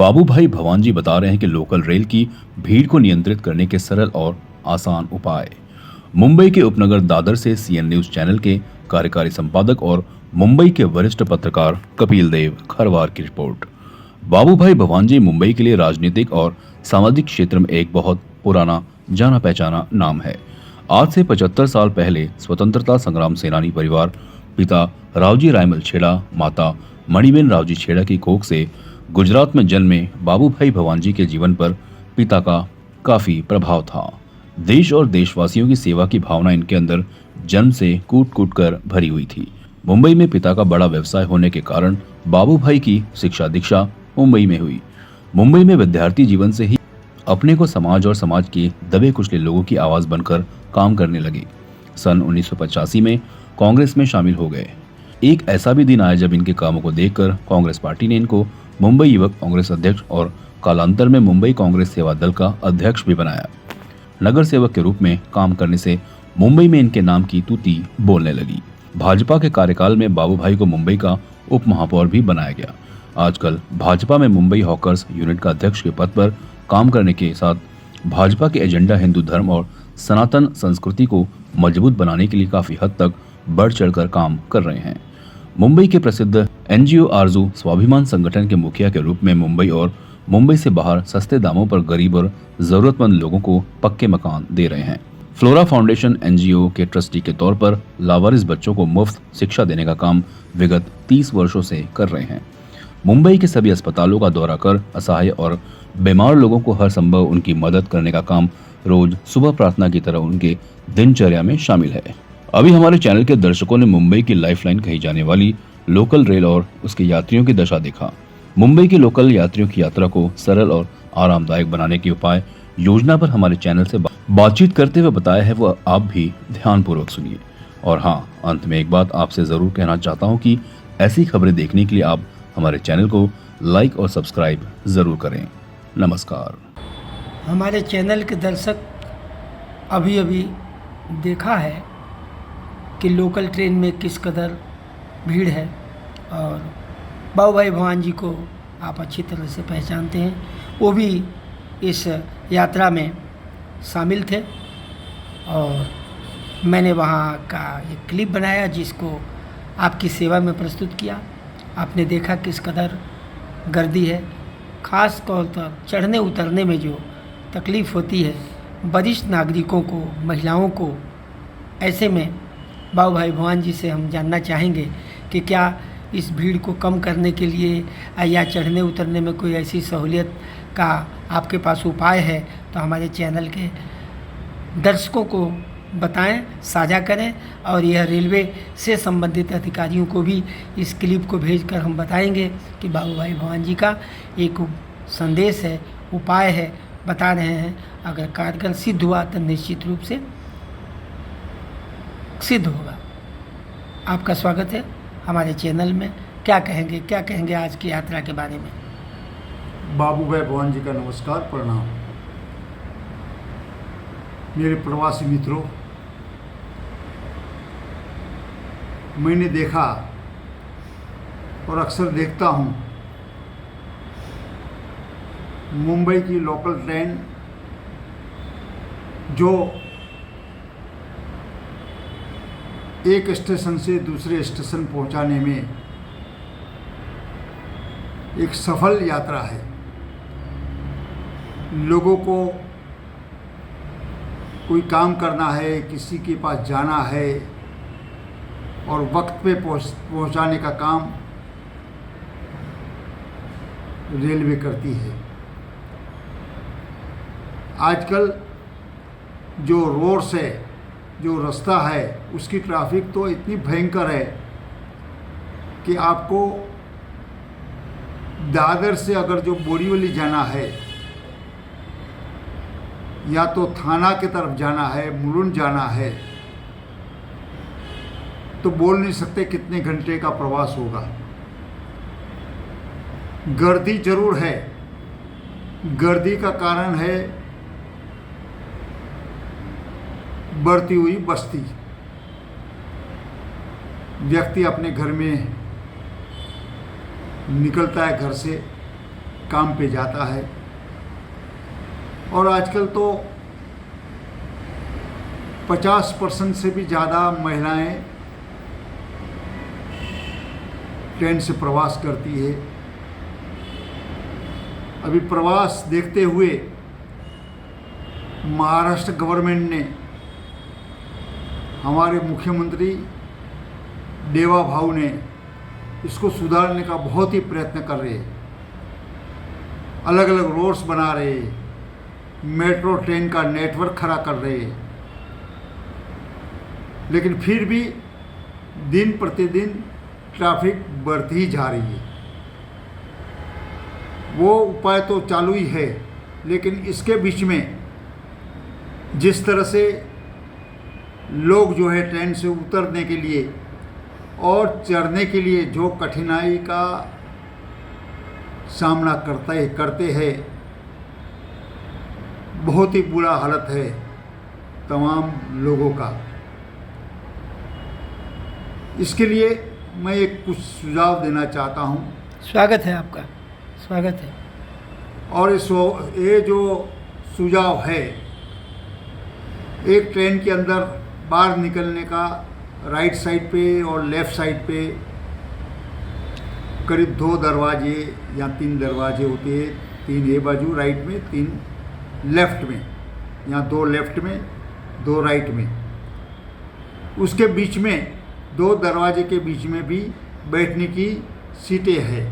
बाबू भाई भवानजी बता रहे हैं कि लोकल रेल की भीड़ को नियंत्रित करने के सरल और आसान उपाय। मुंबई के उपनगर दादर से सीएन न्यूज चैनल के कार्यकारी संपादक और मुंबई के वरिष्ठ पत्रकार कपिल देव खरवार की रिपोर्ट। बाबू भाई भवानजी मुंबई के लिए राजनीतिक और सामाजिक क्षेत्र में एक बहुत पुराना जाना पहचाना नाम है। आज से 75 साल पहले स्वतंत्रता संग्राम सेनानी परिवार पिता रावजी रायमल छेड़ा, माता मणिबेन रावजी छेड़ा की कोख से गुजरात में जन्मे बाबू भाई भवानजी के जीवन पर पिता का काफी प्रभाव था। देश और देशवासियों की सेवा की भावना इनके अंदर जन्म से कूट कूट कर भरी हुई थी। मुंबई में पिता का बड़ा व्यवसाय होने के कारण बाबू भाई की शिक्षा दीक्षा मुंबई में हुई। मुंबई में विद्यार्थी जीवन से ही अपने को समाज और समाज के दबे कुचले लोगों की आवाज बनकर काम करने लगे। सन 1985 में कांग्रेस में शामिल हो गए। एक ऐसा भी दिन आया जब इनके कामों को देखकर कांग्रेस पार्टी ने इनको मुंबई युवक कांग्रेस अध्यक्ष और कालांतर में मुंबई कांग्रेस सेवा दल का अध्यक्ष भी बनाया। नगर सेवक के रूप में काम करने से मुंबई में इनके नाम की तूती बोलने लगी। भाजपा के कार्यकाल में बाबू भाई को मुंबई का उप महापौर भी बनाया गया। आजकल भाजपा में मुंबई हॉकर्स यूनिट का अध्यक्ष के पद पर काम करने के साथ भाजपा के एजेंडा हिंदू धर्म और सनातन संस्कृति को मजबूत बनाने के लिए काफी हद तक बढ़ चढ़कर काम कर रहे हैं। मुंबई के प्रसिद्ध एनजीओ आरजू स्वाभिमान संगठन के मुखिया के रूप में मुंबई और मुंबई से बाहर सस्ते दामों पर गरीब और जरूरतमंद लोगों को पक्के मकान दे रहे हैं। फ्लोरा फाउंडेशन एनजीओ के ट्रस्टी के तौर पर लावारिस बच्चों को मुफ्त शिक्षा देने का काम विगत 30 वर्षों से कर रहे हैं। मुंबई के सभी अस्पतालों का दौरा कर असहाय और बीमार लोगों को हर संभव उनकी मदद करने का काम रोज सुबह प्रार्थना की तरह उनके दिनचर्या में शामिल है। अभी हमारे चैनल के दर्शकों ने मुंबई की लाइफलाइन कही जाने वाली लोकल रेल और उसके यात्रियों की दशा देखा। मुंबई के लोकल यात्रियों की यात्रा को सरल और आरामदायक बनाने के उपाय योजना पर हमारे चैनल से बातचीत करते हुए बताया है, वो आप भी ध्यानपूर्वक सुनिए। और हाँ, अंत में एक बात आपसे जरूर कहना चाहता हूँ कि ऐसी खबरें देखने के लिए आप हमारे चैनल को लाइक और सब्सक्राइब जरूर करें। नमस्कार। हमारे चैनल के दर्शक अभी अभी देखा है कि लोकल ट्रेन में किस कदर भीड़ है, और बाबू भाई भवानजी को आप अच्छी तरह से पहचानते हैं। वो भी इस यात्रा में शामिल थे और मैंने वहाँ का एक क्लिप बनाया जिसको आपकी सेवा में प्रस्तुत किया। आपने देखा किस कदर गर्दी है, ख़ास तौर पर चढ़ने उतरने में जो तकलीफ़ होती है वरिष्ठ नागरिकों को, महिलाओं को। ऐसे में बाबू भाई भवानजी से हम जानना चाहेंगे कि क्या इस भीड़ को कम करने के लिए या चढ़ने उतरने में कोई ऐसी सहूलियत का आपके पास उपाय है, तो हमारे चैनल के दर्शकों को बताएं, साझा करें। और यह रेलवे से संबंधित अधिकारियों को भी इस क्लिप को भेजकर हम बताएंगे कि बाबू भाई भवानजी का एक संदेश है, उपाय है, बता रहे हैं। अगर कारगर सिद्ध हुआ तो निश्चित रूप से सिद्ध होगा। आपका स्वागत है हमारे चैनल में। क्या कहेंगे आज की यात्रा के बारे में? बाबू भाई भवानजी का नमस्कार, प्रणाम। मेरे प्रवासी मित्रों, मैंने देखा और अक्सर देखता हूँ मुंबई की लोकल ट्रेन जो एक स्टेशन से दूसरे स्टेशन पहुंचाने में एक सफल यात्रा है। लोगों को कोई काम करना है, किसी के पास जाना है और वक्त पे पहुंचाने का काम रेलवे करती है। आजकल जो रोड्स है, जो रास्ता है, उसकी ट्रैफिक तो इतनी भयंकर है कि आपको दादर से अगर जो बोरीवली जाना है या तो थाना की तरफ जाना है, मुलुंड जाना है, तो बोल नहीं सकते कितने घंटे का प्रवास होगा। गर्दी जरूर है। गर्दी का कारण है बढ़ती हुई बस्ती। व्यक्ति अपने घर में निकलता है, घर से काम पे जाता है। और आजकल तो 50% से भी ज़्यादा महिलाएं ट्रेन से प्रवास करती है। अभी प्रवास देखते हुए महाराष्ट्र गवर्नमेंट ने, हमारे मुख्यमंत्री देवा भाऊ ने इसको सुधारने का बहुत ही प्रयत्न कर रहे हैं। अलग अलग रोड्स बना रहे, मेट्रो ट्रेन का नेटवर्क खड़ा कर रहे हैं, लेकिन फिर भी दिन प्रतिदिन ट्रैफिक बढ़ती ही जा रही है। वो उपाय तो चालू ही है, लेकिन इसके बीच में जिस तरह से लोग जो है ट्रेन से उतरने के लिए और चढ़ने के लिए जो कठिनाई का सामना करते हैं, बहुत ही बुरा हालत है तमाम लोगों का। इसके लिए मैं एक कुछ सुझाव देना चाहता हूँ। स्वागत है आपका, स्वागत है। और ये जो सुझाव है, एक ट्रेन के अंदर बाहर निकलने का राइट साइड पे और लेफ़्ट साइड पे करीब 2 दरवाजे या 3 दरवाजे होते हैं। 3 ये बाजू राइट में, 3 लेफ़्ट में, या 2 लेफ़्ट में, 2 राइट में। उसके बीच में 2 दरवाजे के बीच में भी बैठने की सीटें हैं।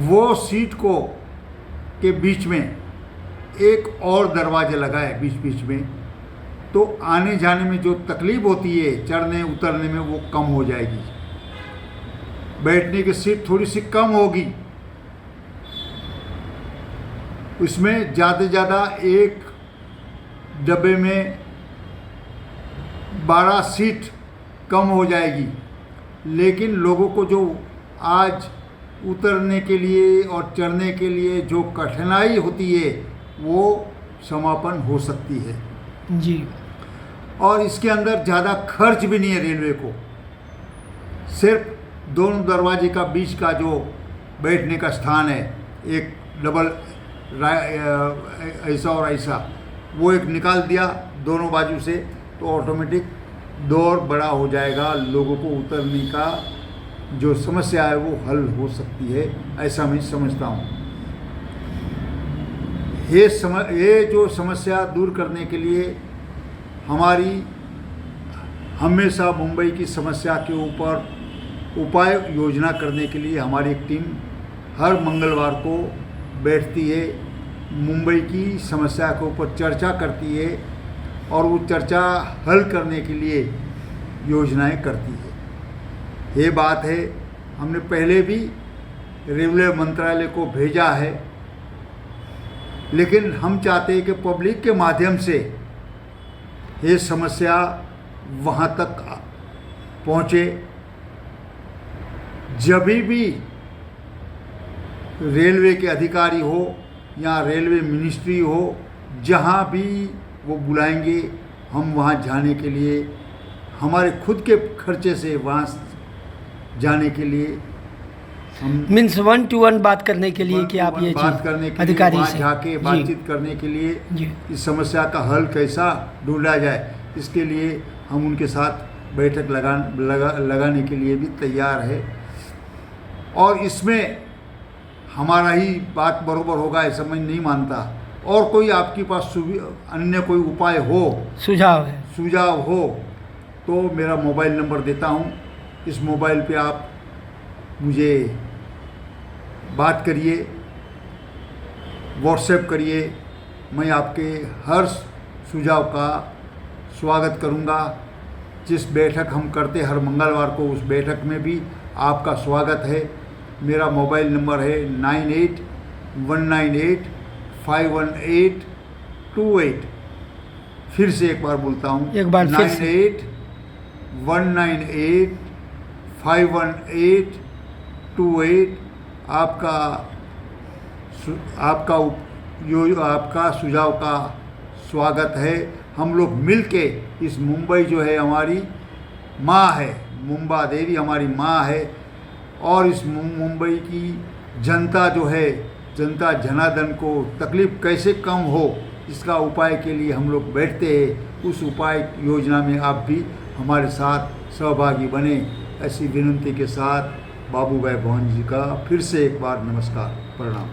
वो सीट को के बीच में एक और दरवाजा लगा है बीच बीच में, तो आने जाने में जो तकलीफ होती है चढ़ने उतरने में, वो कम हो जाएगी। बैठने की सीट थोड़ी सी कम होगी। उसमें ज़्यादा से ज़्यादा एक डब्बे में 12 सीट कम हो जाएगी, लेकिन लोगों को जो आज उतरने के लिए और चढ़ने के लिए जो कठिनाई होती है, वो समापन हो सकती है जी। और इसके अंदर ज़्यादा खर्च भी नहीं है रेलवे को। सिर्फ दोनों दरवाजे का बीच का जो बैठने का स्थान है, एक डबल ऐसा और ऐसा, वो एक निकाल दिया दोनों बाजू से, तो ऑटोमेटिक दौर बड़ा हो जाएगा। लोगों को उतरने का जो समस्या है वो हल हो सकती है, ऐसा मैं समझता हूँ। ये जो समस्या दूर करने के लिए हमारी हमेशा मुंबई की समस्या के ऊपर उपाय योजना करने के लिए हमारी एक टीम हर मंगलवार को बैठती है, मुंबई की समस्या के ऊपर चर्चा करती है और वो चर्चा हल करने के लिए योजनाएं करती है। ये बात है, हमने पहले भी रेलवे मंत्रालय को भेजा है, लेकिन हम चाहते हैं कि पब्लिक के माध्यम से ये समस्या वहाँ तक पहुँचे। जब भी रेलवे के अधिकारी हो या रेलवे मिनिस्ट्री हो, जहाँ भी वो बुलाएंगे, हम वहाँ जाने के लिए, हमारे खुद के खर्चे से वहाँ जाने के लिए, हम मीन्स 1 to 1 बात करने के लिए कि आप ये बात करने के लिए, अधिकारी वहाँ से जाके बातचीत करने के लिए, जी। इस समस्या का हल कैसा ढूंढा जाए, इसके लिए हम उनके साथ बैठक लगाने के लिए भी तैयार है। और इसमें हमारा ही बात बरोबर होगा ऐसा मैं नहीं मानता। और कोई आपके पास अन्य कोई उपाय हो, सुझाव हो, तो मेरा मोबाइल नंबर देता हूँ। इस मोबाइल पे आप मुझे बात करिए, व्हाट्सएप करिए। मैं आपके हर सुझाव का स्वागत करूँगा। जिस बैठक हम करते हर मंगलवार को, उस बैठक में भी आपका स्वागत है। मेरा मोबाइल नंबर है 9819851828। फिर से एक बार बोलता हूँ, एक बार फिर से 9819851828। आपका सुझाव का स्वागत है। हम लोग मिलके इस मुंबई जो है हमारी माँ है, मुंबा देवी हमारी माँ है, और इस मुंबई की जनता जो है, जनता जनार्दन को तकलीफ़ कैसे कम हो, इसका उपाय के लिए हम लोग बैठते हैं। उस उपाय योजना में आप भी हमारे साथ सहभागी बने, ऐसी विनती के साथ बाबू भाई भवन जी का फिर से एक बार नमस्कार, प्रणाम।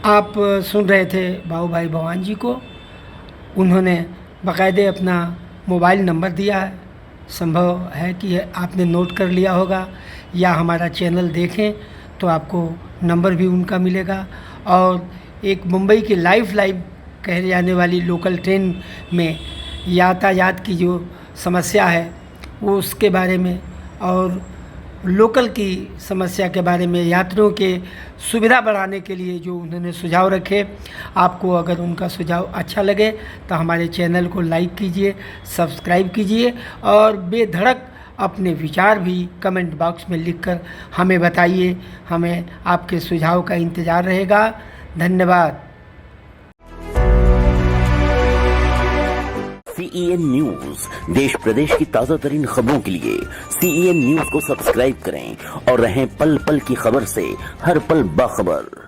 आप सुन रहे थे बाबू भाई भगवान जी को। उन्होंने बाकायदे अपना मोबाइल नंबर दिया है, संभव है कि आपने नोट कर लिया होगा या हमारा चैनल देखें तो आपको नंबर भी उनका मिलेगा। और एक मुंबई की लाइफ कहे जाने वाली लोकल ट्रेन में यातायात की जो समस्या है वो उसके बारे में, और लोकल की समस्या के बारे में, यात्रियों के सुविधा बढ़ाने के लिए जो उन्होंने सुझाव रखे, आपको अगर उनका सुझाव अच्छा लगे तो हमारे चैनल को लाइक कीजिए, सब्सक्राइब कीजिए और बेधड़क अपने विचार भी कमेंट बॉक्स में लिखकर हमें बताइए। हमें आपके सुझाव का इंतज़ार रहेगा। धन्यवाद। CEN न्यूज, देश प्रदेश की ताजा तरीन खबरों के लिए CEN न्यूज को सब्सक्राइब करें और रहें पल पल की खबर से हर पल बाखबर।